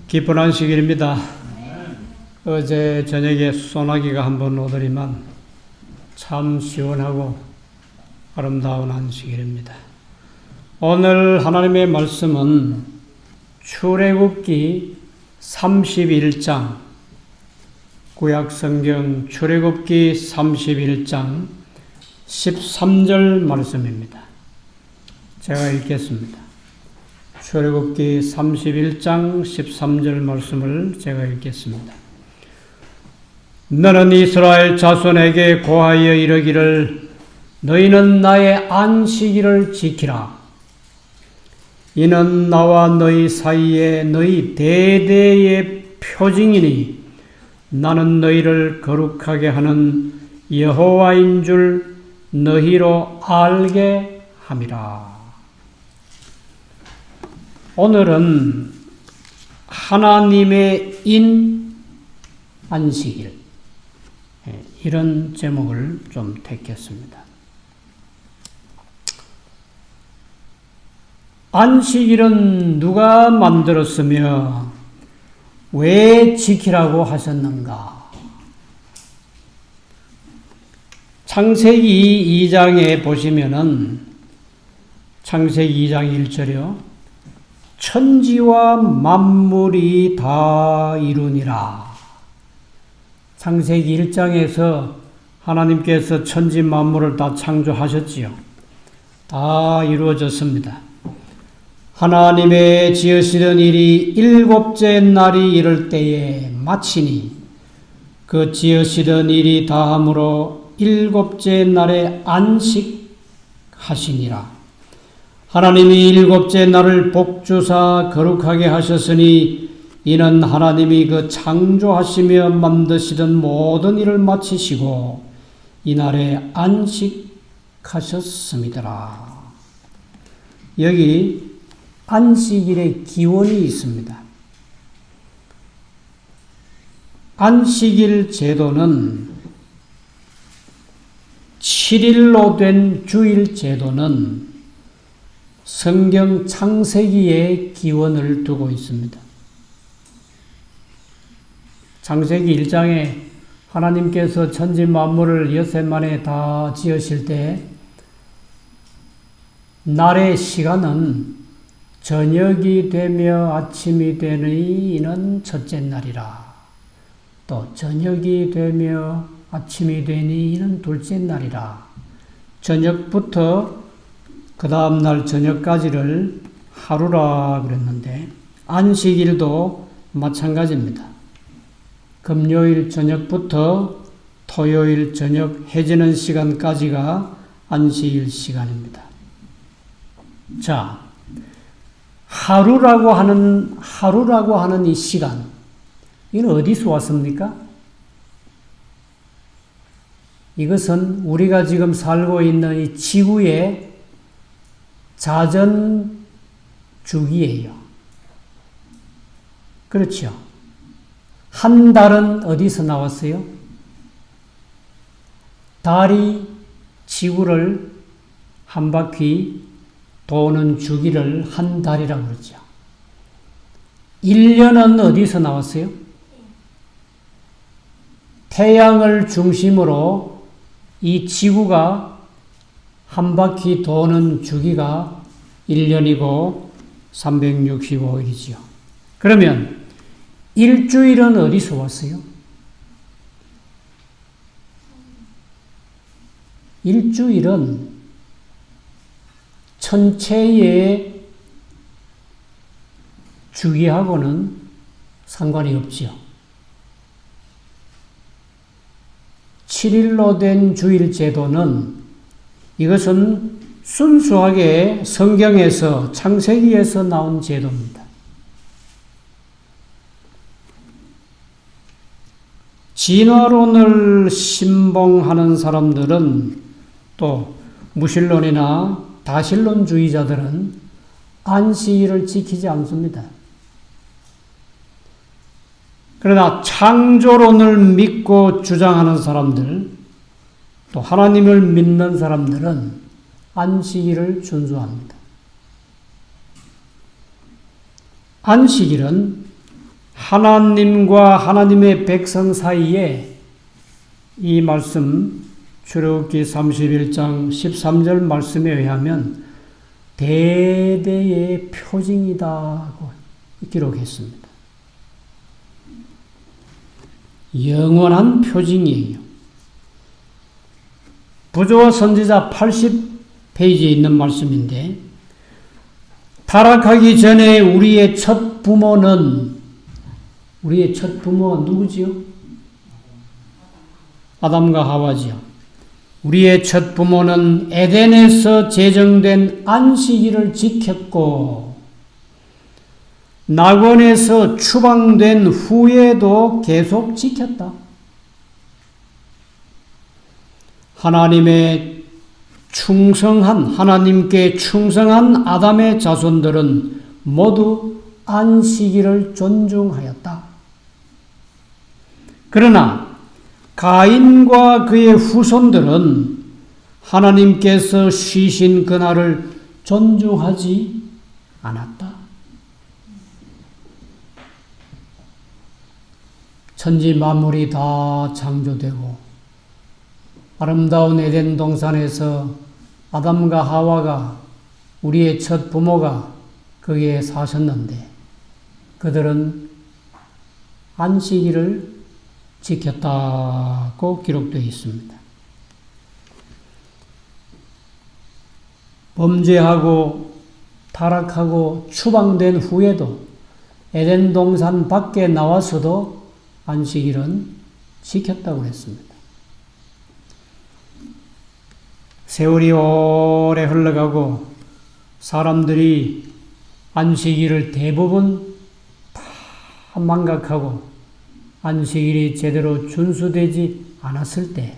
기쁜 안식일입니다. 어제 저녁에 소나기가 한번 오더니만 참 시원하고 아름다운 안식일입니다. 오늘 하나님의 말씀은 출애굽기 31장, 구약성경 출애굽기 31장 13절 말씀입니다. 제가 읽겠습니다. 출애굽기 31장 13절 말씀을 제가 읽겠습니다. 너는 이스라엘 자손에게 고하여 이르기를 너희는 나의 안식일을 지키라. 이는 나와 너희 사이에 너희 대대의 표징이니 나는 너희를 거룩하게 하는 여호와인 줄 너희로 알게 함이라. 오늘은 하나님의 인 안식일, 이런 제목을 좀 택했습니다. 안식일은 누가 만들었으며 왜 지키라고 하셨는가? 창세기 2장에 보시면은 창세기 2장 1절이요. 천지와 만물이 다 이루니라. 창세기 1장에서 하나님께서 천지 만물을 다 창조하셨지요. 다 이루어졌습니다. 하나님의 지으시던 일이 일곱째 날이 이를 때에 마치니 그 지으시던 일이 다함으로 일곱째 날에 안식하시니라. 하나님이 일곱째 날을 복주사 거룩하게 하셨으니 이는 하나님이 그 창조하시며 만드시던 모든 일을 마치시고 이날에 안식하셨음이더라. 여기 안식일의 기원이 있습니다. 안식일 제도는 7일로 된 주일 제도는 성경 창세기의 기원을 두고 있습니다. 창세기 1장에 하나님께서 천지 만물을 엿새 만에 다 지으실 때 날의 시간은 저녁이 되며 아침이 되니 이는 첫째 날이라. 또 저녁이 되며 아침이 되니 이는 둘째 날이라. 저녁부터 그 다음 날 저녁까지를 하루라 그랬는데 안식일도 마찬가지입니다. 금요일 저녁부터 토요일 저녁 해지는 시간까지가 안식일 시간입니다. 자, 하루라고 하는 이 시간, 이건 어디서 왔습니까? 이것은 우리가 지금 살고 있는 이 지구의 자전 주기예요. 그렇죠? 한 달은 어디서 나왔어요? 달이 지구를 한 바퀴 도는 주기를 한 달이라고 그러죠. 1년은 어디서 나왔어요? 태양을 중심으로 이 지구가 한 바퀴 도는 주기가 1년이고 365일이지요. 그러면 일주일은 어디서 왔어요? 일주일은 천체의 주기하고는 상관이 없지요. 7일로 된 주일 제도는 이것은 순수하게 성경에서 창세기에서 나온 제도입니다. 진화론을 신봉하는 사람들은 또 무신론이나 다신론주의자들은 안식일을 지키지 않습니다. 그러나 창조론을 믿고 주장하는 사람들, 또 하나님을 믿는 사람들은 안식일을 준수합니다. 안식일은 하나님과 하나님의 백성 사이에 이 말씀 출애굽기 31장 13절 말씀에 의하면 대대의 표징이다고 기록했습니다. 영원한 표징이에요. 부조와 선지자 80페이지에 있는 말씀인데, 타락하기 전에 우리의 첫 부모가 누구지요? 아담과 하와지요. 우리의 첫 부모는 에덴에서 제정된 안식일을 지켰고, 낙원에서 추방된 후에도 계속 지켰다. 하나님께 충성한 아담의 자손들은 모두 안식일을 존중하였다. 그러나 가인과 그의 후손들은 하나님께서 쉬신 그날을 존중하지 않았다. 천지 만물이 다 창조되고 아름다운 에덴 동산에서 아담과 하와가, 우리의 첫 부모가 거기에 사셨는데 그들은 안식일을 지켰다고 기록되어 있습니다. 범죄하고 타락하고 추방된 후에도 에덴 동산 밖에 나와서도 안식일은 지켰다고 했습니다. 세월이 오래 흘러가고 사람들이 안식일을 대부분 다 망각하고 안식일이 제대로 준수되지 않았을 때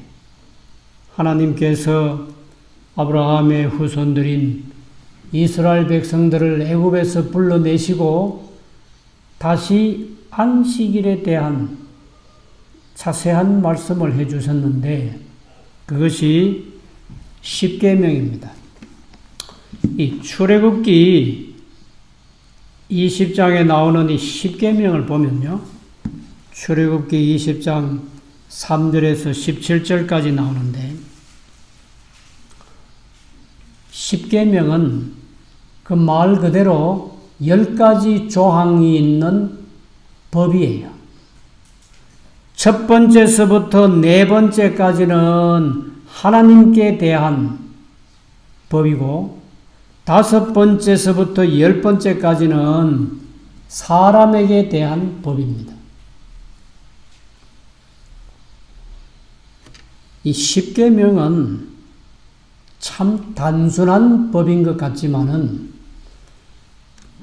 하나님께서 아브라함의 후손들인 이스라엘 백성들을 애굽에서 불러내시고 다시 안식일에 대한 자세한 말씀을 해주셨는데 그것이 십계명입니다. 이 출애굽기 20장에 나오는 이 십계명을 보면요, 출애굽기 20장 3절에서 17절까지 나오는데 십계명은 그 말 그대로 10가지 조항이 있는 법이에요. 첫 번째서부터 네 번째까지는 하나님께 대한 법이고, 다섯 번째서부터 10번째까지는 사람에게 대한 법입니다. 이 십계명은 참 단순한 법인 것 같지만은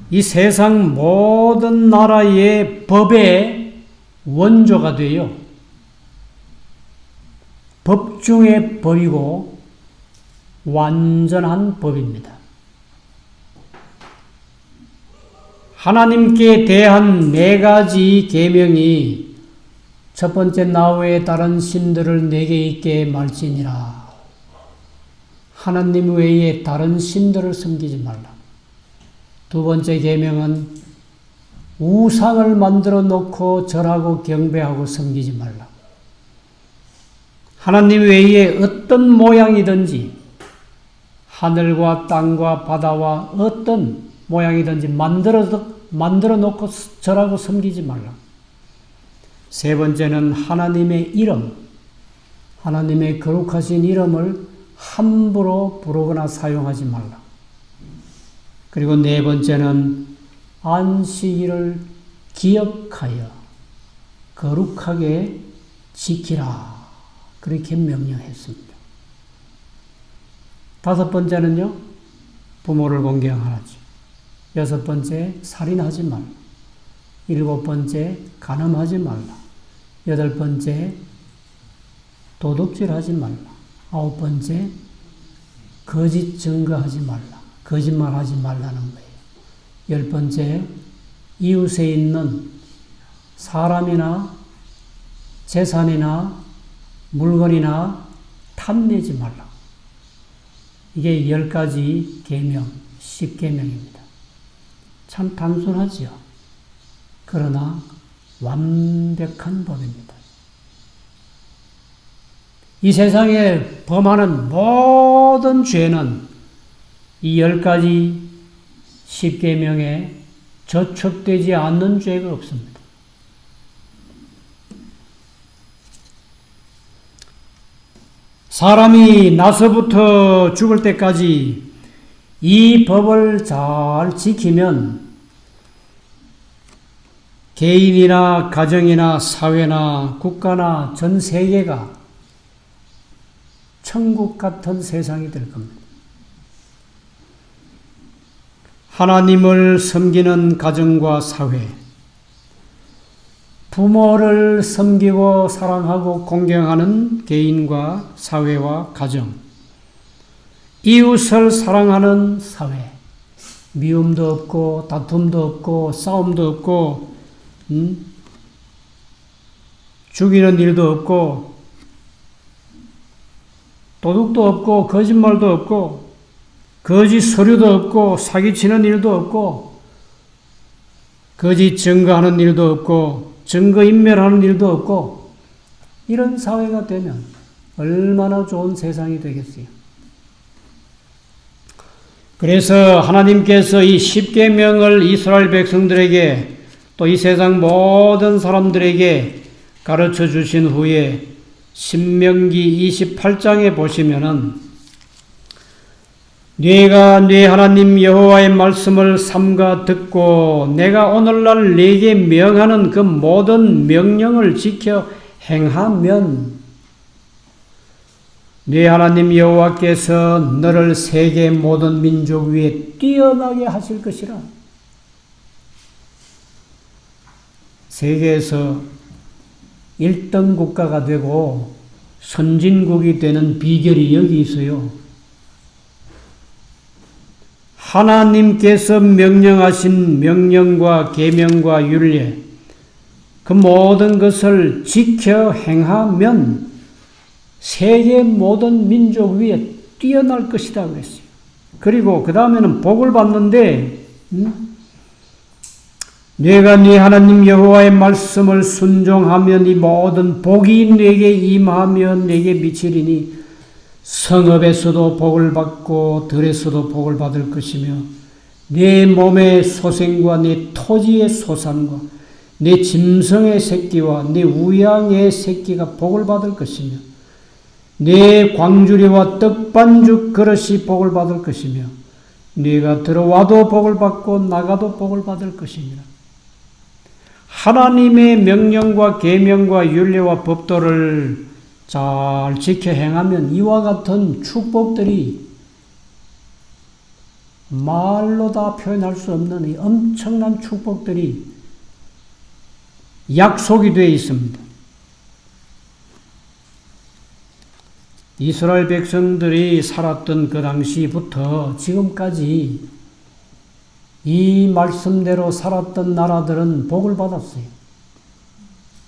이 세상 모든 나라의 법의 원조가 돼요. 법 중의 법이고 완전한 법입니다. 하나님께 대한 4가지 계명이 첫 번째, 나 외에 다른 신들을 내게 있게 말지니라. 하나님 외에 다른 신들을 섬기지 말라. 두 번째 계명은 우상을 만들어 놓고 절하고 경배하고 섬기지 말라. 하나님 외에 어떤 모양이든지 하늘과 땅과 바다와 어떤 모양이든지 만들어 놓고 절하고 섬기지 말라. 세 번째는 하나님의 이름, 하나님의 거룩하신 이름을 함부로 부르거나 사용하지 말라. 그리고 네 번째는 안식일을 기억하여 거룩하게 지키라. 그렇게 명령했습니다. 다섯 번째는요, 부모를 공경하라지. 여섯 번째, 살인하지 말라. 일곱 번째, 간음하지 말라. 여덟 번째, 도둑질하지 말라. 아홉 번째, 거짓 증거하지 말라. 거짓말하지 말라는 거예요. 열 번째, 이웃에 있는 사람이나 재산이나 물건이나 탐내지 말라. 이게 10가지 계명, 십계명입니다. 참 단순하지요. 그러나 완벽한 법입니다. 이 세상에 범하는 모든 죄는 이 10가지 십계명에 저촉되지 않는 죄가 없습니다. 사람이 나서부터 죽을 때까지 이 법을 잘 지키면 개인이나 가정이나 사회나 국가나 전 세계가 천국 같은 세상이 될 겁니다. 하나님을 섬기는 가정과 사회, 부모를 섬기고 사랑하고 공경하는 개인과 사회와 가정, 이웃을 사랑하는 사회, 미움도 없고 다툼도 없고 싸움도 없고 죽이는 일도 없고 도둑도 없고 거짓말도 없고 거짓 서류도 없고 사기치는 일도 없고 거짓 증거하는 일도 없고 증거인멸하는 일도 없고 이런 사회가 되면 얼마나 좋은 세상이 되겠어요. 그래서 하나님께서 이 십계명을 이스라엘 백성들에게 또 이 세상 모든 사람들에게 가르쳐 주신 후에 신명기 28장에 보시면은 네가 네 하나님 여호와의 말씀을 삼가 듣고 내가 오늘날 네게 명하는 그 모든 명령을 지켜 행하면 네 하나님 여호와께서 너를 세계 모든 민족 위에 뛰어나게 하실 것이라. 세계에서 1등 국가가 되고 선진국이 되는 비결이 여기 있어요. 하나님께서 명령하신 명령과 계명과 율례 그 모든 것을 지켜 행하면 세계 모든 민족 위에 뛰어날 것이다 그랬어요. 그리고 그 다음에는 복을 받는데 내가 네 하나님 여호와의 말씀을 순종하면 이 모든 복이 내게 임하며 내게 미치리니 성읍에서도 복을 받고 들에서도 복을 받을 것이며 내 몸의 소생과 내 토지의 소산과 내 짐승의 새끼와 내 우양의 새끼가 복을 받을 것이며 내 광주리와 떡반죽 그릇이 복을 받을 것이며 네가 들어와도 복을 받고 나가도 복을 받을 것이니라. 하나님의 명령과 계명과 율례와 법도를 잘 지켜 행하면 이와 같은 축복들이 말로 다 표현할 수 없는 이 엄청난 축복들이 약속이 되어 있습니다. 이스라엘 백성들이 살았던 그 당시부터 지금까지 이 말씀대로 살았던 나라들은 복을 받았어요.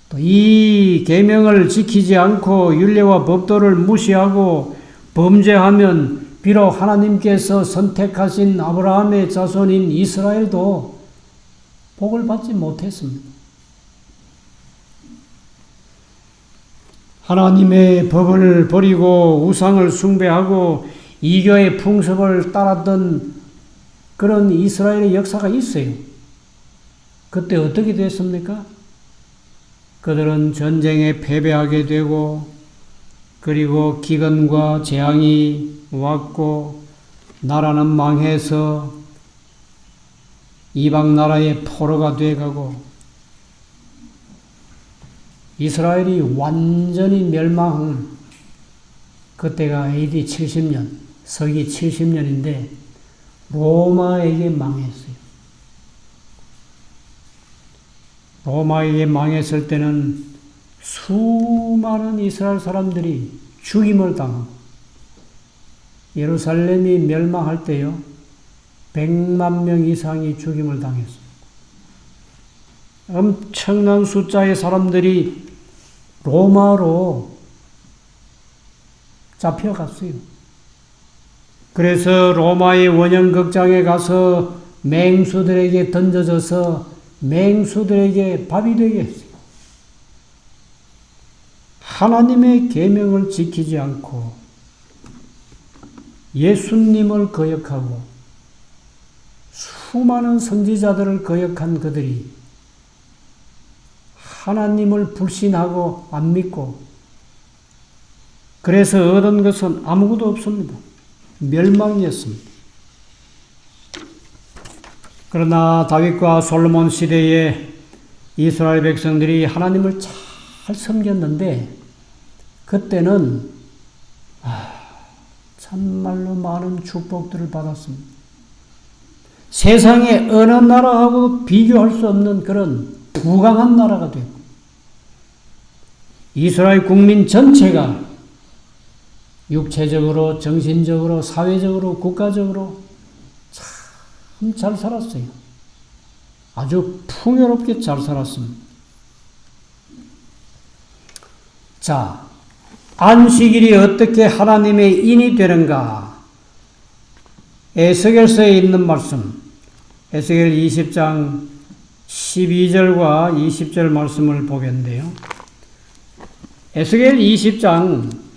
또 이 계명을 지키지 않고 율례와 법도를 무시하고 범죄하면 비록 하나님께서 선택하신 아브라함의 자손인 이스라엘도 복을 받지 못했습니다. 하나님의 법을 버리고 우상을 숭배하고 이교의 풍습을 따랐던 그런 이스라엘의 역사가 있어요. 그때 어떻게 됐습니까? 그들은 전쟁에 패배하게 되고 그리고 기근과 재앙이 왔고 나라는 망해서 이방 나라의 포로가 돼가고 이스라엘이 완전히 멸망한 그때가 AD 70년, 서기 70년인데 로마에게 망했어요. 로마에게 망했을 때는 수많은 이스라엘 사람들이 죽임을 당하고 예루살렘이 멸망할 때요 100만 명 이상이 죽임을 당했습니다. 엄청난 숫자의 사람들이 로마로 잡혀갔어요. 그래서 로마의 원형극장에 가서 맹수들에게 던져져서 맹수들에게 밥이 되게 했어요. 하나님의 계명을 지키지 않고 예수님을 거역하고 수많은 선지자들을 거역한 그들이 하나님을 불신하고 안 믿고 그래서 얻은 것은 아무것도 없습니다. 멸망이었습니다. 그러나 다윗과 솔로몬 시대에 이스라엘 백성들이 하나님을 잘 섬겼는데 그때는 참말로 많은 축복들을 받았습니다. 세상의 어느 나라하고도 비교할 수 없는 그런 부강한 나라가 되고 이스라엘 국민 전체가 육체적으로, 정신적으로, 사회적으로, 국가적으로 참 잘 살았어요. 아주 풍요롭게 잘 살았습니다. 자, 안식일이 어떻게 하나님의 인이 되는가? 에스겔서에 있는 말씀, 에스겔 20장 12절과 20절 말씀을 보겠는데요. 에스겔 20장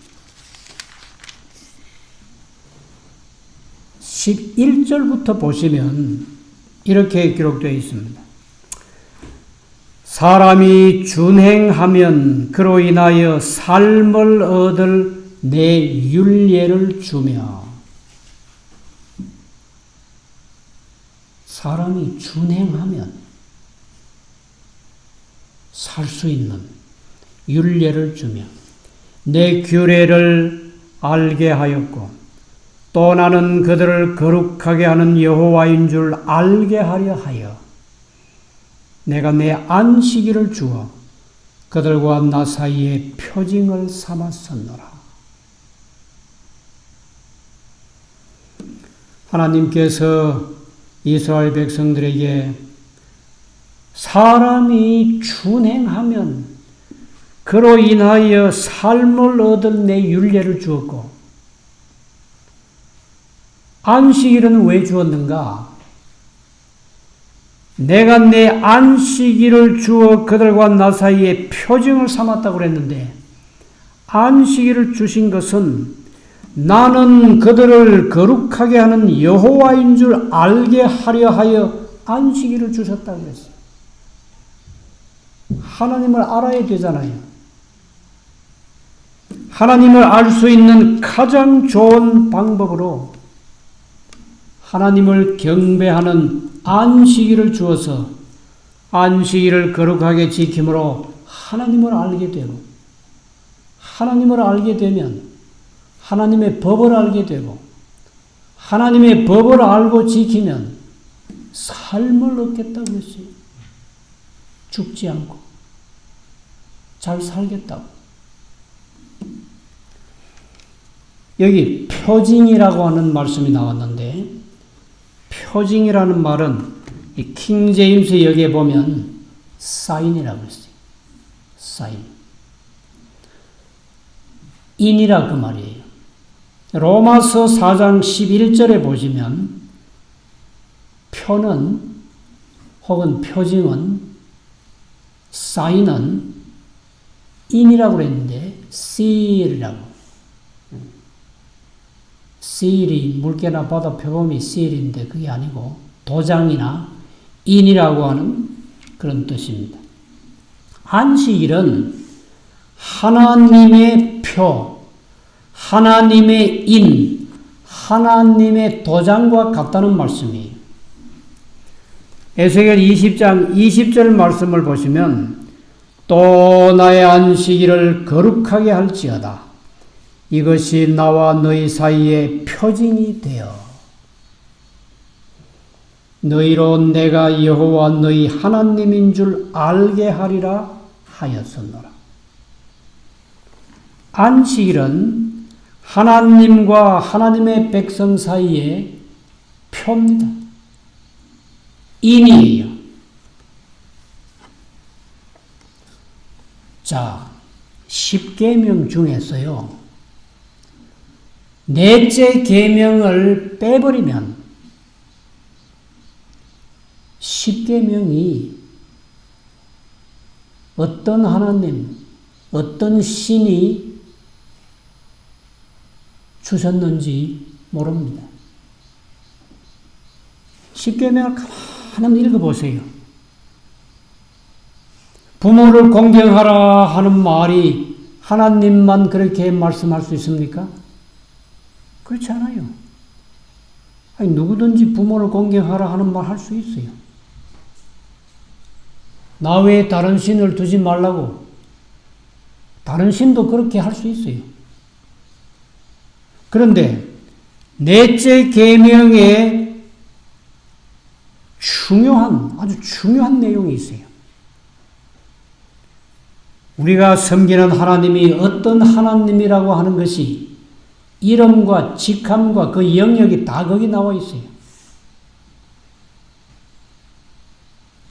11절부터 보시면 이렇게 기록되어 있습니다. 사람이 준행하면 그로 인하여 삶을 얻을 내 율례를 주며 사람이 준행하면 살 수 있는 율례를 주며 내 규례를 알게 하였고 또 나는 그들을 거룩하게 하는 여호와인 줄 알게 하려 하여 내가 내 안식일을 주어 그들과 나 사이에 표징을 삼았었노라. 하나님께서 이스라엘 백성들에게 사람이 준행하면 그로 인하여 삶을 얻은 내 율례를 주었고 안식일은 왜 주었는가? 내가 내 안식일을 주어 그들과 나 사이에 표징을 삼았다고 그랬는데 안식일을 주신 것은 나는 그들을 거룩하게 하는 여호와인 줄 알게 하려 하여 안식일을 주셨다고 그랬어요. 하나님을 알아야 되잖아요. 하나님을 알 수 있는 가장 좋은 방법으로 하나님을 경배하는 안식일을 주어서 안식일을 거룩하게 지킴으로 하나님을 알게 되고 하나님을 알게 되면 하나님의 법을 알게 되고 하나님의 법을 알고 지키면 삶을 얻겠다고 했어요. 죽지 않고 잘 살겠다고. 여기 표징이라고 하는 말씀이 나왔는데 표징이라는 말은 이 킹제임스 여기에 보면 사인이라고 했어요. 사인. 인이라 그 말이에요. 로마서 4장 11절에 보시면 표는 혹은 표징은 사인은 인이라고 그랬는데 seal이라고. seal이 물개나 바다 표범이 seal인데 그게 아니고 도장이나 인이라고 하는 그런 뜻입니다. 안식일은 하나님의 표, 하나님의 인, 하나님의 도장과 같다는 말씀이에요. 에스겔 20장 20절 말씀을 보시면 또 나의 안식일을 거룩하게 할지어다. 이것이 나와 너희 사이에 표징이 되어 너희로 내가 여호와 너희 하나님인 줄 알게 하리라 하였었노라. 안식일은 하나님과 하나님의 백성 사이에 표입니다. 인이에요. 자, 10계명 중에서요. 넷째 계명을 빼버리면 10계명이 어떤 하나님, 어떤 신이 주셨는지 모릅니다. 십계명을 가만히 읽어보세요. 부모를 공경하라 하는 말이 하나님만 그렇게 말씀할 수 있습니까? 그렇지 않아요. 아니, 누구든지 부모를 공경하라 하는 말 할 수 있어요. 나 외에 다른 신을 두지 말라고. 다른 신도 그렇게 할 수 있어요. 그런데 넷째 계명에 아주 중요한 내용이 있어요. 우리가 섬기는 하나님이 어떤 하나님이라고 하는 것이 이름과 직함과 그 영역이 다 거기 나와 있어요.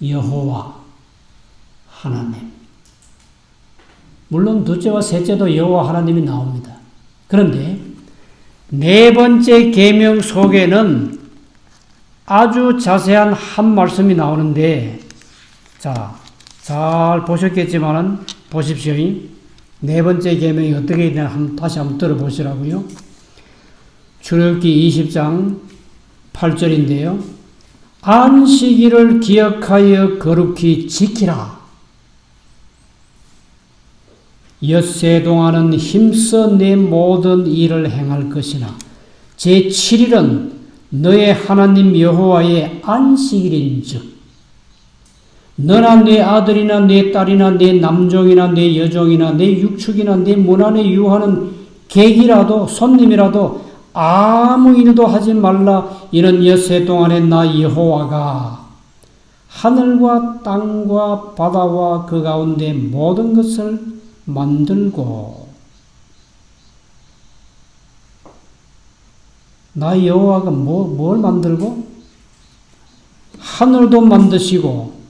여호와 하나님. 물론 둘째와 셋째도 여호와 하나님이 나옵니다. 그런데 네 번째 계명 속에는 아주 자세한 한 말씀이 나오는데, 자, 잘 보셨겠지만은 보십시오. 네 번째 계명이 어떻게 있냐 다시 한번 들어보시라고요. 출애굽기 20장 8절인데요. 안식일을 기억하여 거룩히 지키라. 엿새 동안은 힘써 내 모든 일을 행할 것이나 제7일은 너의 하나님 여호와의 안식일인즉 너나 내 아들이나 내 딸이나 내 남종이나 내 여종이나 내 육축이나 내 문 안에 유하는 객이라도 손님이라도 아무 일도 하지 말라. 이는 엿새 동안에 나 여호와가 하늘과 땅과 바다와 그 가운데 모든 것을 만들고, 나 여호와가 뭘 만들고? 하늘도 만드시고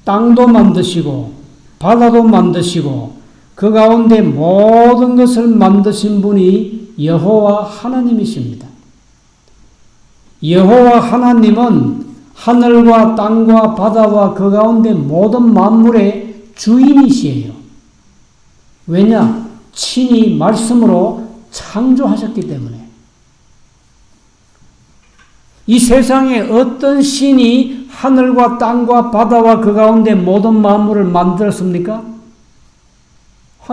땅도 만드시고 바다도 만드시고 그 가운데 모든 것을 만드신 분이 여호와 하나님이십니다. 여호와 하나님은 하늘과 땅과 바다와 그 가운데 모든 만물의 주인이시에요. 왜냐? 친히 말씀으로 창조하셨기 때문에. 이 세상에 어떤 신이 하늘과 땅과 바다와 그 가운데 모든 만물을 만들었습니까?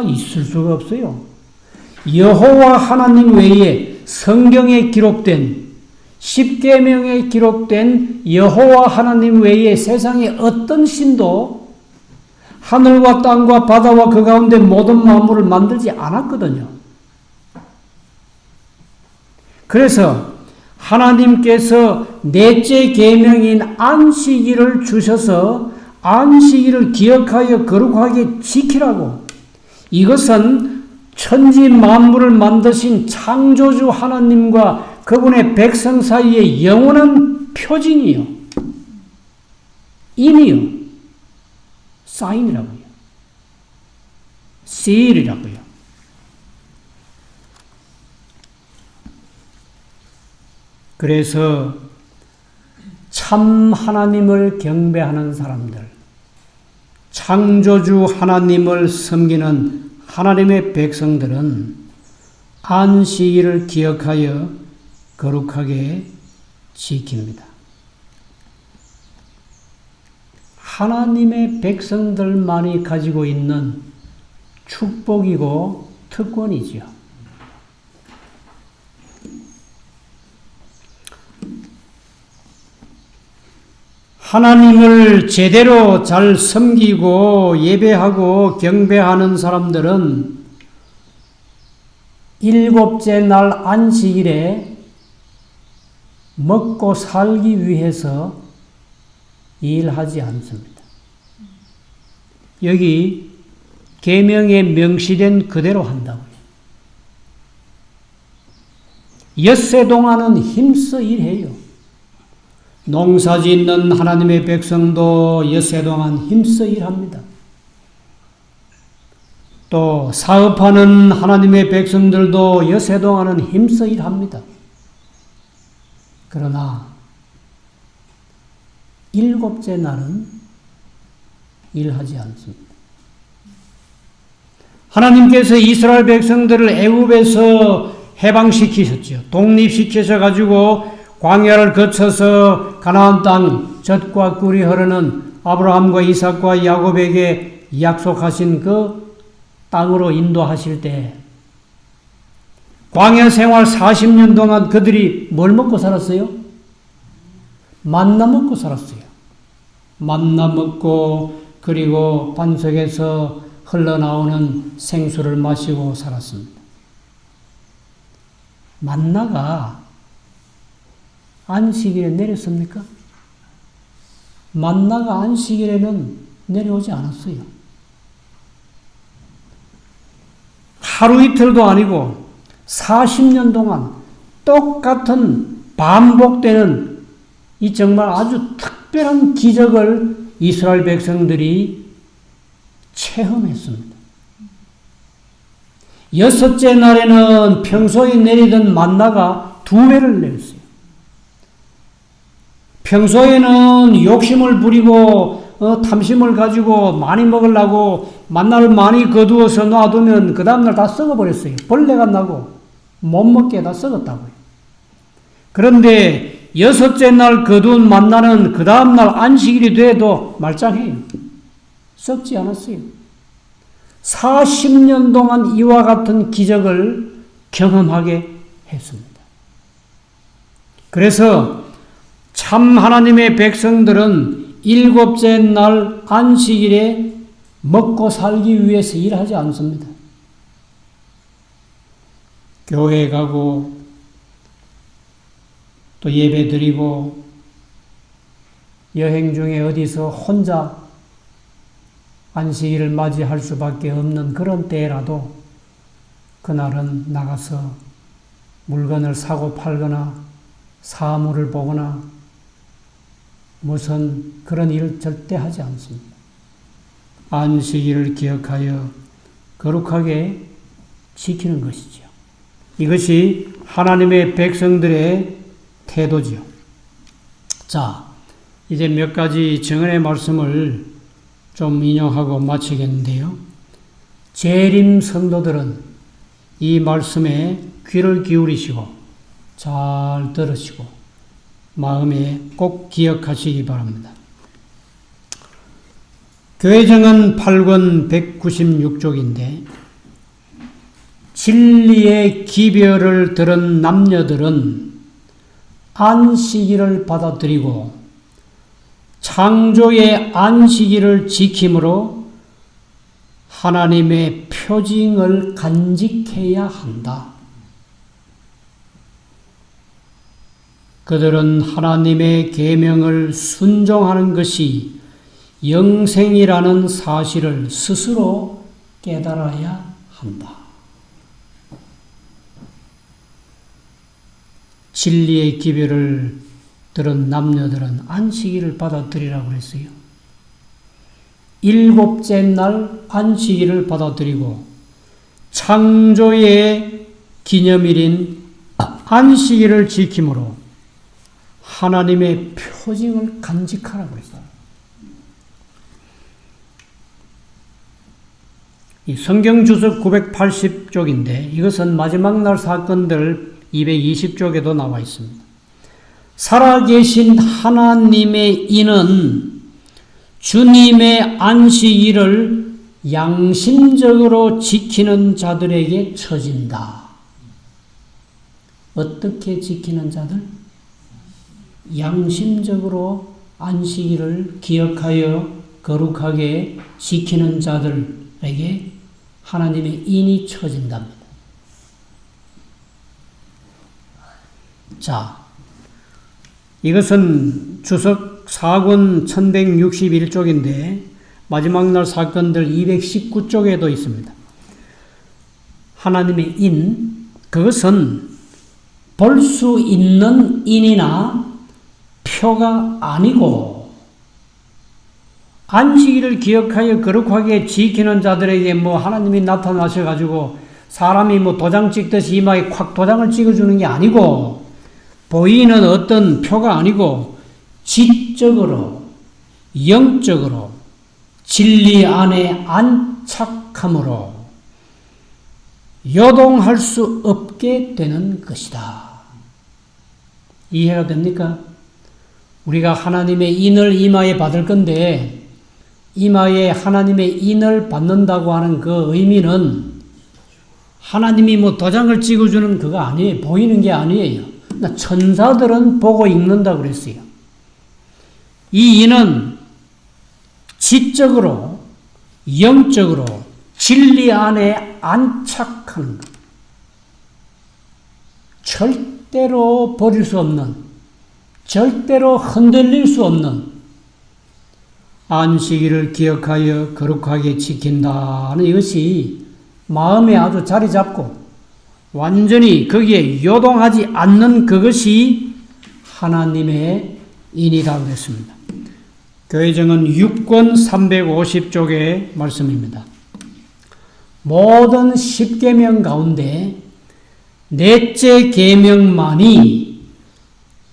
있을 수가 없어요. 여호와 하나님 외에 성경에 기록된, 십계명에 기록된 여호와 하나님 외에 세상에 어떤 신도 하늘과 땅과 바다와 그 가운데 모든 만물을 만들지 않았거든요. 그래서 하나님께서 넷째 계명인 안식일을 주셔서 안식일을 기억하여 거룩하게 지키라고. 이것은 천지 만물을 만드신 창조주 하나님과 그분의 백성 사이의 영원한 표징이요, 인이요, 사인이라고요. 시일이라고요. 그래서 참 하나님을 경배하는 사람들, 창조주 하나님을 섬기는 하나님의 백성들은 안식일을 기억하여 거룩하게 지킵니다. 하나님의 백성들만이 가지고 있는 축복이고 특권이지요. 하나님을 제대로 잘 섬기고 예배하고 경배하는 사람들은 일곱째 날 안식일에 먹고 살기 위해서 일하지 않습니다. 여기 계명에 명시된 그대로 한다고요. 엿새 동안은 힘써 일해요. 농사 짓는 하나님의 백성도 엿새 동안 힘써 일합니다. 또 사업하는 하나님의 백성들도 엿새 동안은 힘써 일합니다. 그러나 일곱째 날은 일하지 않습니다. 하나님께서 이스라엘 백성들을 애굽에서 해방시키셨죠. 독립시키셔 가지고 광야를 거쳐서 가나안 땅 젖과 꿀이 흐르는 아브라함과 이삭과 야곱에게 약속하신 그 땅으로 인도하실 때 광야 생활 40년 동안 그들이 뭘 먹고 살았어요? 만나 먹고 살았어요. 만나 먹고 그리고 반석에서 흘러나오는 생수를 마시고 살았습니다. 만나가 안식일에 내렸습니까? 만나가 안식일에는 내려오지 않았어요. 하루 이틀도 아니고 40년 동안 똑같은 반복되는 이 정말 아주 특별한 기적을 이스라엘 백성들이 체험했습니다. 여섯째 날에는 평소에 내리던 만나가 2배를 내렸어요. 평소에는 욕심을 부리고 탐심을 가지고 많이 먹으려고 만나를 많이 거두어서 놔두면 그 다음날 다 썩어버렸어요. 벌레가 나고 못 먹게 다 썩었다고요. 그런데 여섯째 날 거두은 만나는 그 다음날 안식일이 돼도 말짱해요. 썩지 않았어요. 40년 동안 이와 같은 기적을 경험하게 했습니다. 그래서 참 하나님의 백성들은 7째 날 안식일에 먹고 살기 위해서 일하지 않습니다. 교회 가고 또 예배 드리고 여행 중에 어디서 혼자 안식일을 맞이할 수밖에 없는 그런 때라도 그날은 나가서 물건을 사고 팔거나 사물을 보거나 무슨 그런 일을 절대 하지 않습니다. 안식일을 기억하여 거룩하게 지키는 것이죠. 이것이 하나님의 백성들의 태도지요. 자, 이제 몇 가지 증언의 말씀을 좀 인용하고 마치겠는데요. 재림 성도들은 이 말씀에 귀를 기울이시고 잘 들으시고 마음에 꼭 기억하시기 바랍니다. 교회정은 8권 196쪽인데 진리의 기별을 들은 남녀들은 안식일을 받아들이고 창조의 안식일을 지킴으로 하나님의 표징을 간직해야 한다. 그들은 하나님의 계명을 순종하는 것이 영생이라는 사실을 스스로 깨달아야 한다. 진리의 기별을 들은 남녀들은 안식일을 받아들이라고 했어요. 7째 날 안식일을 받아들이고 창조의 기념일인 안식일을 지킴으로 하나님의 표징을 간직하라고 했어요. 이 성경주석 980쪽인데 이것은 마지막 날 사건들 220쪽에도 나와 있습니다. 살아계신 하나님의 이는 주님의 안식일을 양심적으로 지키는 자들에게 처진다. 어떻게 지키는 자들? 양심적으로 안식일을 기억하여 거룩하게 지키는 자들에게 하나님의 인이 처진답니다. 자, 이것은 주석 4권 1161쪽인데 마지막 날 사건들 219쪽에도 있습니다. 하나님의 인, 그것은 볼 수 있는 인이나 표가 아니고 안식일을 기억하여 거룩하게 지키는 자들에게 하나님이 나타나셔가지고 사람이 도장 찍듯이 이마에 콱 도장을 찍어주는 게 아니고 보이는 어떤 표가 아니고 지적으로 영적으로 진리 안에 안착함으로 요동할 수 없게 되는 것이다. 이해가 됩니까? 우리가 하나님의 인을 이마에 받을 건데 이마에 하나님의 인을 받는다고 하는 그 의미는 하나님이 뭐 도장을 찍어주는 그거 아니에요. 보이는 게 아니에요. 천사들은 보고 읽는다고 그랬어요. 이 인은 지적으로 영적으로 진리 안에 안착하는 것. 절대로 버릴 수 없는, 절대로 흔들릴 수 없는 안식일을 기억하여 거룩하게 지킨다는 이것이 마음에 아주 자리 잡고 완전히 거기에 요동하지 않는 그것이 하나님의 인이라고 했습니다. 교회정은 6권 350쪽의 말씀입니다. 모든 10계명 가운데 넷째 계명만이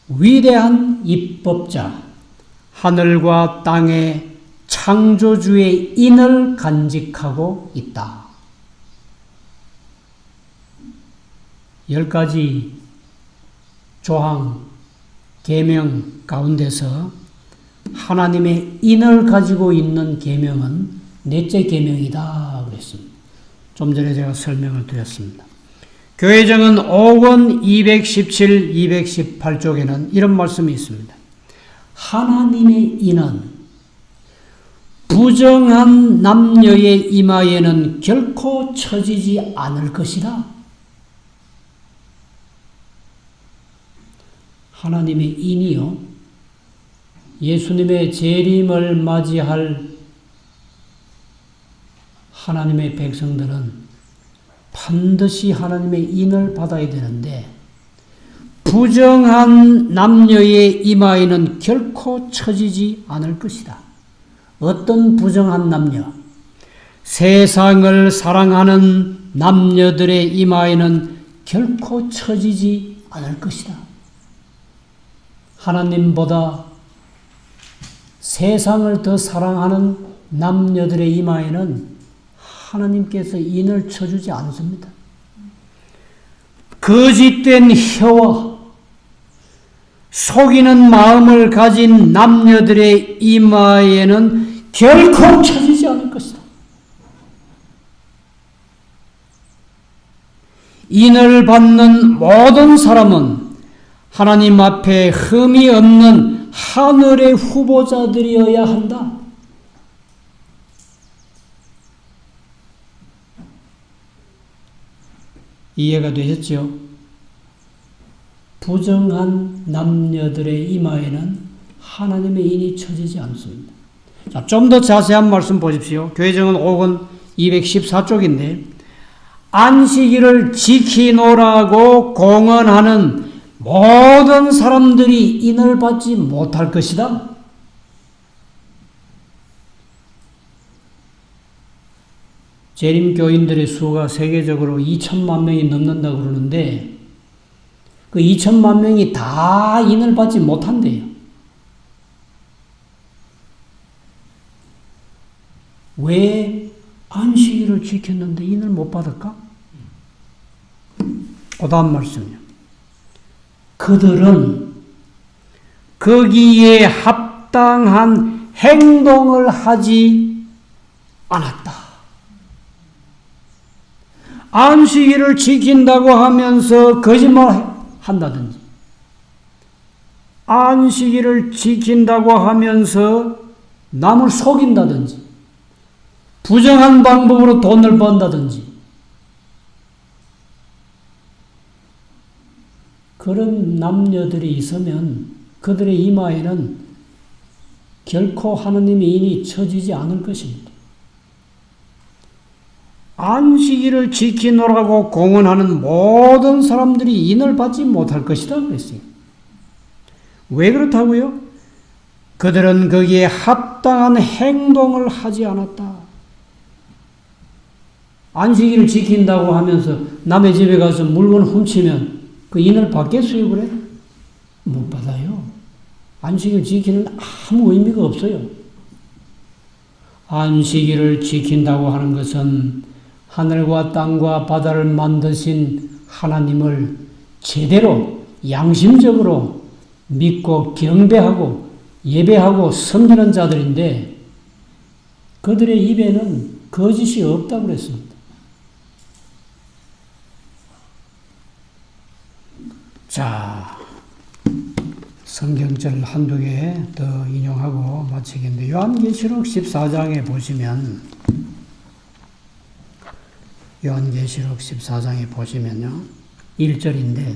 위대한 입법자, 하늘과 땅의 창조주의 인을 간직하고 있다. 10가지 조항, 계명 가운데서 하나님의 인을 가지고 있는 계명은 넷째 계명이다 그랬습니다. 좀 전에 제가 설명을 드렸습니다. 교회정은 5권 217, 218쪽에는 이런 말씀이 있습니다. 하나님의 인은 부정한 남녀의 이마에는 결코 처지지 않을 것이다. 하나님의 인이요, 예수님의 재림을 맞이할 하나님의 백성들은 반드시 하나님의 인을 받아야 되는데 부정한 남녀의 이마에는 결코 처지지 않을 것이다. 어떤 부정한 남녀? 세상을 사랑하는 남녀들의 이마에는 결코 처지지 않을 것이다. 하나님보다 세상을 더 사랑하는 남녀들의 이마에는 하나님께서 인을 쳐주지 않습니다. 거짓된 혀와 속이는 마음을 가진 남녀들의 이마에는 결코 쳐지지 않을 것이다. 인을 받는 모든 사람은 하나님 앞에 흠이 없는 하늘의 후보자들이어야 한다. 이해가 되셨죠? 부정한 남녀들의 이마에는 하나님의 인이 쳐지지 않습니다. 자, 좀 더 자세한 말씀 보십시오. 교회정은 5권 214쪽인데 안식일을 지키노라고 공언하는 모든 사람들이 인을 받지 못할 것이다. 재림교인들의 수가 세계적으로 2천만 명이 넘는다고 그러는데 그 2천만 명이 다 인을 받지 못한대요. 왜 안식일을 지켰는데 인을 못 받을까? 그 다음 말씀이요. 그들은 거기에 합당한 행동을 하지 않았다. 안식일을 지킨다고 하면서 거짓말 한다든지, 안식일을 지킨다고 하면서 남을 속인다든지, 부정한 방법으로 돈을 번다든지, 그런 남녀들이 있으면 그들의 이마에는 결코 하느님의 인이 쳐지지 않을 것입니다. 안식일을 지키노라고 공언하는 모든 사람들이 인을 받지 못할 것이다 그랬어요. 왜 그렇다고요? 그들은 거기에 합당한 행동을 하지 않았다. 안식일을 지킨다고 하면서 남의 집에 가서 물건 훔치면 그 인을 받겠어요, 그래? 못 받아요. 안식일 지키는 아무 의미가 없어요. 안식일을 지킨다고 하는 것은 하늘과 땅과 바다를 만드신 하나님을 제대로 양심적으로 믿고 경배하고 예배하고 섬기는 자들인데 그들의 입에는 거짓이 없다고 그랬습니다. 자, 성경절 한두 개 더 인용하고 마치겠는데 요한계시록 14장에 보시면 요한계시록 14장에 보시면요 1절인데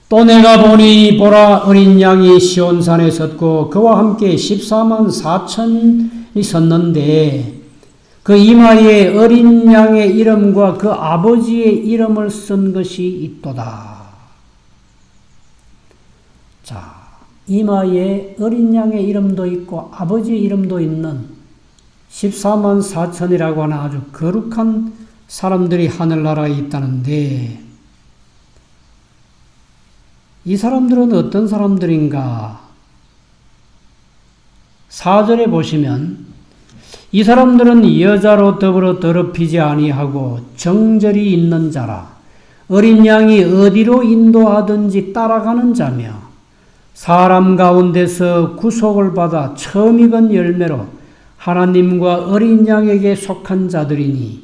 또 내가 보니 보라 어린 양이 시온산에 섰고 그와 함께 14만 4천이 섰는데 그 이마에 어린 양의 이름과 그 아버지의 이름을 쓴 것이 있도다. 자, 이마에 어린 양의 이름도 있고 아버지의 이름도 있는 14만 4천이라고 하는 아주 거룩한 사람들이 하늘나라에 있다는데 이 사람들은 어떤 사람들인가? 4절에 보시면 이 사람들은 여자로 더불어 더럽히지 아니하고 정절이 있는 자라 어린 양이 어디로 인도하든지 따라가는 자며 사람 가운데서 구속을 받아 처음 익은 열매로 하나님과 어린 양에게 속한 자들이니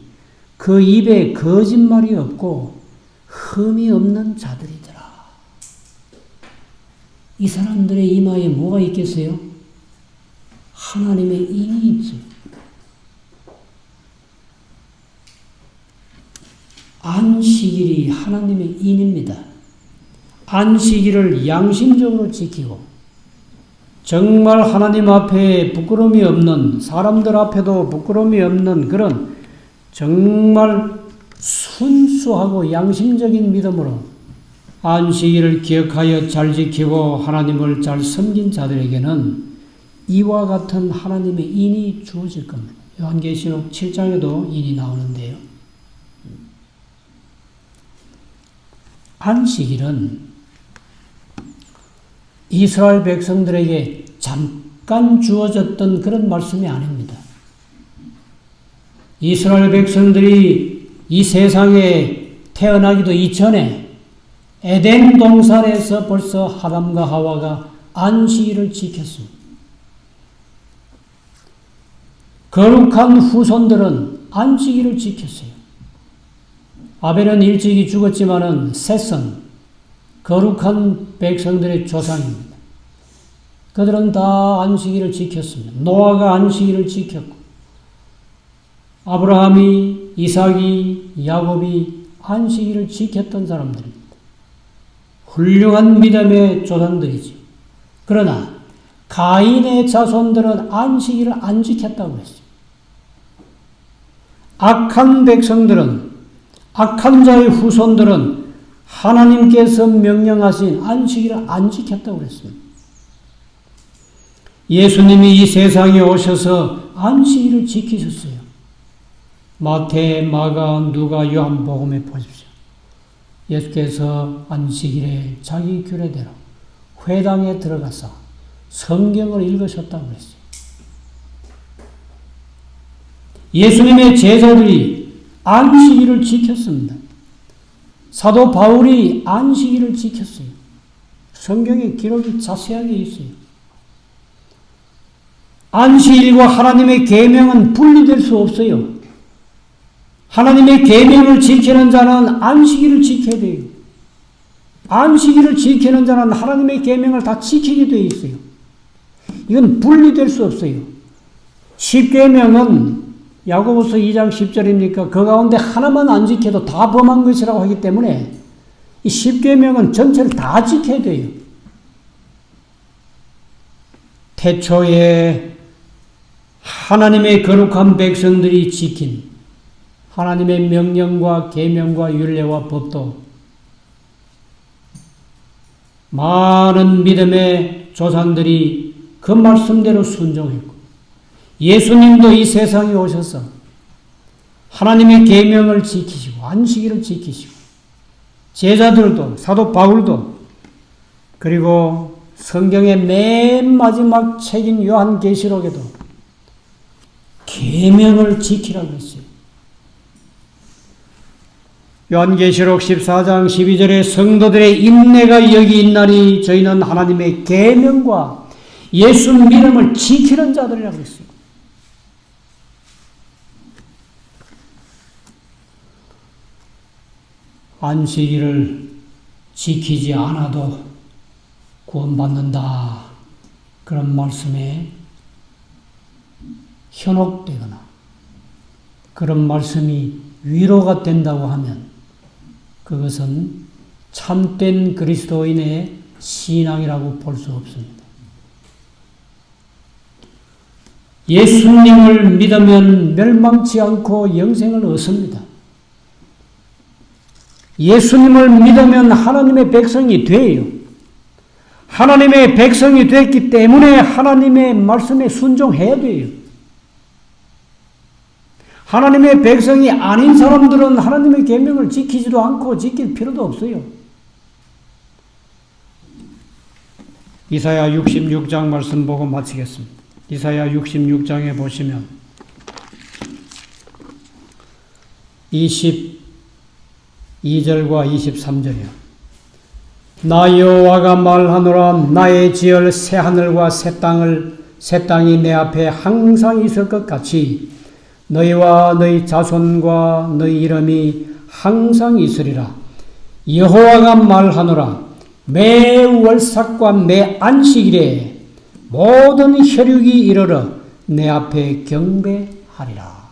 그 입에 거짓말이 없고 흠이 없는 자들이더라. 이 사람들의 이마에 뭐가 있겠어요? 하나님의 인이 있어요. 안식일이 하나님의 인입니다. 안식일을 양심적으로 지키고 정말 하나님 앞에 부끄러움이 없는 사람들 앞에도 부끄러움이 없는 그런 정말 순수하고 양심적인 믿음으로 안식일을 기억하여 잘 지키고 하나님을 잘 섬긴 자들에게는 이와 같은 하나님의 인이 주어질 겁니다. 요한계시록 7장에도 인이 나오는데요. 안식일은 이스라엘 백성들에게 잠깐 주어졌던 그런 말씀이 아닙니다. 이스라엘 백성들이 이 세상에 태어나기도 이전에 에덴 동산에서 벌써 아담과 하와가 안식일을 지켰습니다. 거룩한 후손들은 안식일을 지켰어요. 아벨은 일찍이 죽었지만은 셋은 거룩한 백성들의 조상입니다. 그들은 다 안식일을 지켰습니다. 노아가 안식일을 지켰고 아브라함이, 이삭이, 야곱이 안식일을 지켰던 사람들입니다. 훌륭한 믿음의 조상들이죠. 그러나 가인의 자손들은 안식일을 안 지켰다고 했어요. 악한 백성들은 악한 자의 후손들은 하나님께서 명령하신 안식일을 안 지켰다고 그랬습니다. 예수님이 이 세상에 오셔서 안식일을 지키셨어요. 마태, 마가, 누가, 요한복음에 보십시오. 예수께서 안식일에 자기 규례대로 회당에 들어가서 성경을 읽으셨다고 그랬어요. 예수님의 제자들이 안식일을 지켰습니다. 사도 바울이 안식일을 지켰어요. 성경에 기록이 자세하게 있어요. 안식일과 하나님의 계명은 분리될 수 없어요. 하나님의 계명을 지키는 자는 안식일을 지켜야 돼요. 안식일을 지키는 자는 하나님의 계명을 다 지키게 되어 있어요. 이건 분리될 수 없어요. 십계명은 야고보서 2장 10절입니까? 그 가운데 하나만 안 지켜도 다 범한 것이라고 하기 때문에 이 십계명은 전체를 다 지켜야 돼요. 태초에 하나님의 거룩한 백성들이 지킨 하나님의 명령과 계명과 율례와 법도 많은 믿음의 조상들이 그 말씀대로 순종했고 예수님도 이 세상에 오셔서 하나님의 계명을 지키시고 안식일을 지키시고 제자들도 사도 바울도 그리고 성경의 맨 마지막 책인 요한계시록에도 계명을 지키라고 했어요. 요한계시록 14장 12절에 성도들의 인내가 여기 있나니 저희는 하나님의 계명과 예수 믿음을 지키는 자들이라고 했어요. 안식일을 지키지 않아도 구원받는다. 그런 말씀에 현혹되거나 그런 말씀이 위로가 된다고 하면 그것은 참된 그리스도인의 신앙이라고 볼 수 없습니다. 예수님을 믿으면 멸망치 않고 영생을 얻습니다. 예수님을 믿으면 하나님의 백성이 돼요. 하나님의 백성이 됐기 때문에 하나님의 말씀에 순종해야 돼요. 하나님의 백성이 아닌 사람들은 하나님의 계명을 지키지도 않고 지킬 필요도 없어요. 이사야 66장 말씀 보고 마치겠습니다. 이사야 66장에 보시면 22절과 23절이요. 나 여호와가 말하노라. 나의 지을 새 하늘과 새 땅이 내 앞에 항상 있을 것 같이 너희와 너희 자손과 너희 이름이 항상 있으리라. 여호와가 말하노라. 매 월삭과 매 안식일에 모든 혈육이 이르러 내 앞에 경배하리라.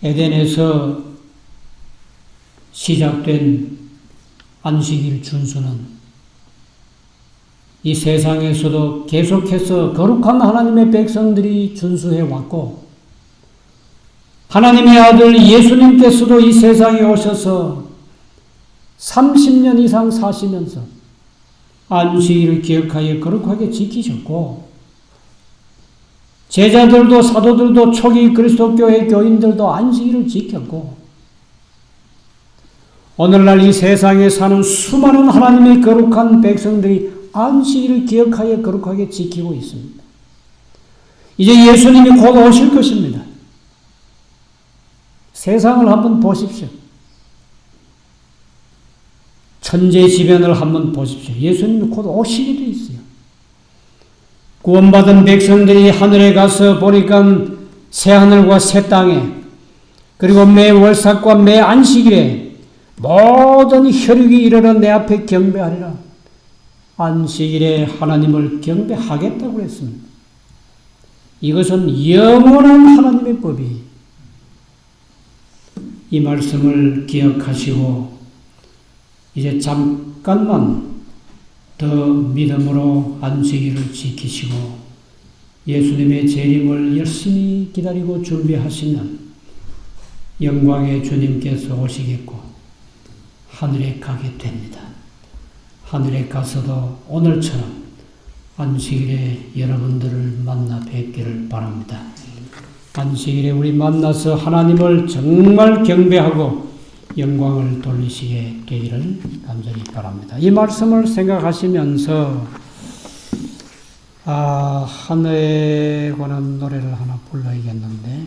에덴에서 시작된 안식일 준수는 이 세상에서도 계속해서 거룩한 하나님의 백성들이 준수해 왔고 하나님의 아들 예수님께서도 이 세상에 오셔서 30년 이상 사시면서 안식일을 기억하여 거룩하게 지키셨고 제자들도 사도들도 초기 그리스도교회 교인들도 안식일을 지켰고 오늘날 이 세상에 사는 수많은 하나님의 거룩한 백성들이 안식일을 기억하여 거룩하게 지키고 있습니다. 이제 예수님이 곧 오실 것입니다. 세상을 한번 보십시오. 천재지변을 한번 보십시오. 예수님이 곧 오시게 돼 있어요. 구원받은 백성들이 하늘에 가서 보니까 새 하늘과 새 땅에 그리고 매 월삭과 매 안식일에 모든 혈육이 이르러 내 앞에 경배하리라. 안식일에 하나님을 경배하겠다고 했습니다. 이것은 영원한 하나님의 법이 이 말씀을 기억하시고 이제 잠깐만 더 믿음으로 안식일을 지키시고 예수님의 재림을 열심히 기다리고 준비하시면 영광의 주님께서 오시겠고 하늘에 가게 됩니다. 하늘에 가서도 오늘처럼 안식일에 여러분들을 만나 뵙기를 바랍니다. 안식일에 우리 만나서 하나님을 정말 경배하고 영광을 돌리시게 되기를 간절히 바랍니다. 이 말씀을 생각하시면서 하늘에 관한 노래를 하나 불러야겠는데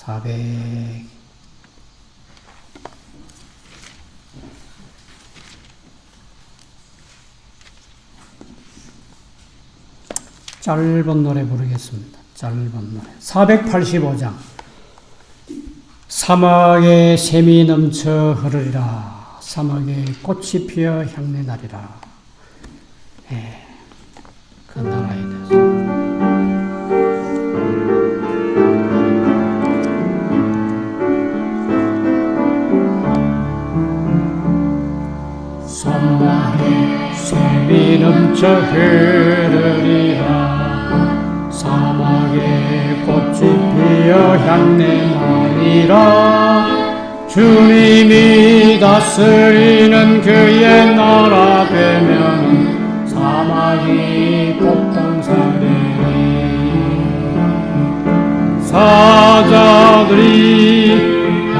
400 짧은 노래 부르겠습니다. 짧은 노래 485장 사막에 샘이 넘쳐 흐르리라. 사막에 꽃이 피어 향내 나리라. 그 나라에 대해서 사막에 샘이 넘쳐 흐르리라. 사막에 꽃이 피어 향내 나리라. 주님이 다스리는 그의 나라 되면 사막이 꽃동산이니 사자들이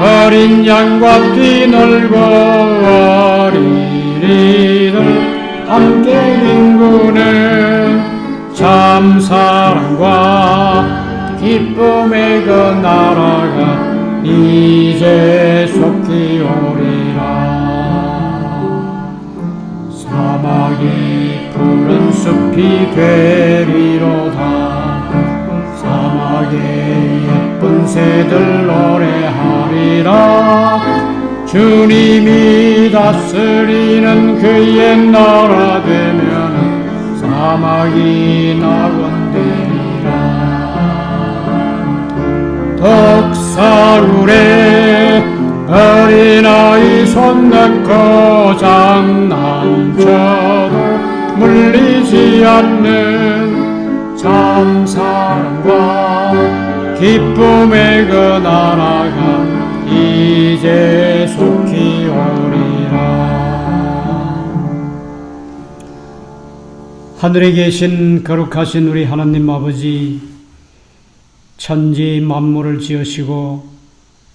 어린 양과 뛰놀고 어린이들 함께 빈구는 참 사랑과 기쁨의 그 나라가 이제 속히 오리라. 사막이 푸른 숲이 되리로다. 사막에 예쁜 새들 노래하리라. 주님이 다스리는 그의 나라 되면 사막이 낙원되리라. 덕사울에 어린아이 손 넣고 장난쳐도 물리지 않는 참 사랑과 기쁨의 그 나라가 이제 속히 오리라. 하늘에 계신 거룩하신 우리 하나님 아버지, 천지 만물을 지으시고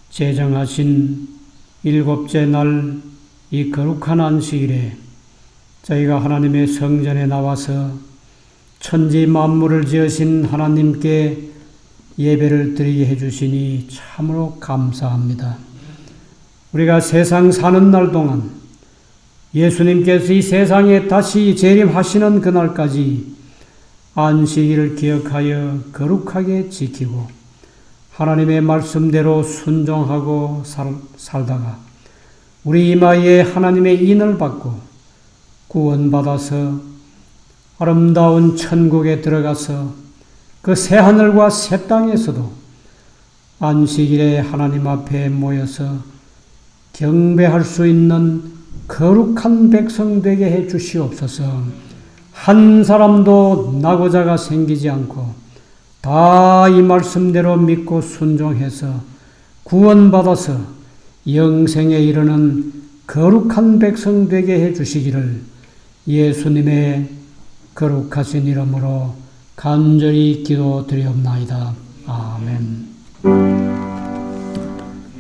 제정하신 일곱째 날 이 거룩한 안식일에 저희가 하나님의 성전에 나와서 천지 만물을 지으신 하나님께 예배를 드리게 해주시니 참으로 감사합니다. 우리가 세상 사는 날 동안 예수님께서 이 세상에 다시 재림하시는 그날까지 안식일을 기억하여 거룩하게 지키고 하나님의 말씀대로 순종하고 살다가 우리 이마에 하나님의 인을 받고 구원받아서 아름다운 천국에 들어가서 그 새하늘과 새 땅에서도 안식일에 하나님 앞에 모여서 경배할 수 있는 거룩한 백성 되게 해 주시옵소서. 한 사람도 낙오자가 생기지 않고 다 이 말씀대로 믿고 순종해서 구원받아서 영생에 이르는 거룩한 백성 되게 해 주시기를 예수님의 거룩하신 이름으로 간절히 기도드리옵나이다. 아멘.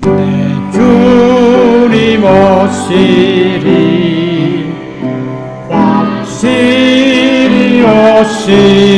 내 주님 오시리 확실히 오시리